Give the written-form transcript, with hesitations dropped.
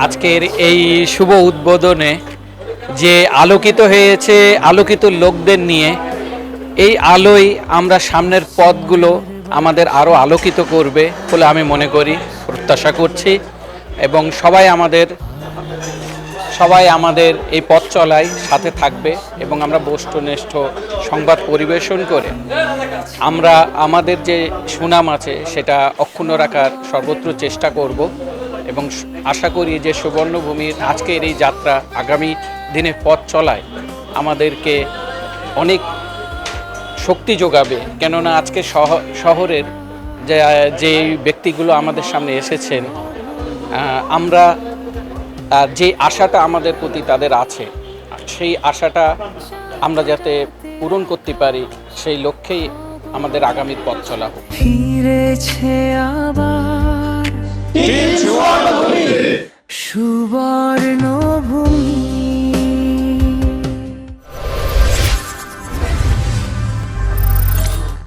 আজকের এই শুভ উদ্বোধনে যে আলোকিত হয়েছে আলোকিত লোকদের নিয়ে, এই আলোই আমরা সামনের পথগুলো আমাদের আরও আলোকিত করবে বলে আমি মনে করি, প্রত্যাশা করছি। এবং সবাই আমাদের এই পথ চলায় সাথে থাকবে এবং আমরা বস্তুনিষ্ঠ সংবাদ পরিবেশন করে আমরা আমাদের যে সুনাম আছে সেটা অক্ষুণ্ণ রাখার সর্বত্র চেষ্টা করব। এবং আশা করি যে সুবর্ণভূমির আজকের এই যাত্রা আগামী দিনে পথ চলায় আমাদেরকে অনেক শক্তি যোগাবে। কেননা আজকে শহরের যে ব্যক্তিগুলো আমাদের সামনে এসেছেন, আমরা যে আশাটা আমাদের প্রতি তাদের আছে, সেই আশাটা আমরা যাতে পূরণ করতে পারি, সেই লক্ষ্যেই আমাদের আগামীর পথ চলা হোক। ফিরেছে আবার সুবর্ণ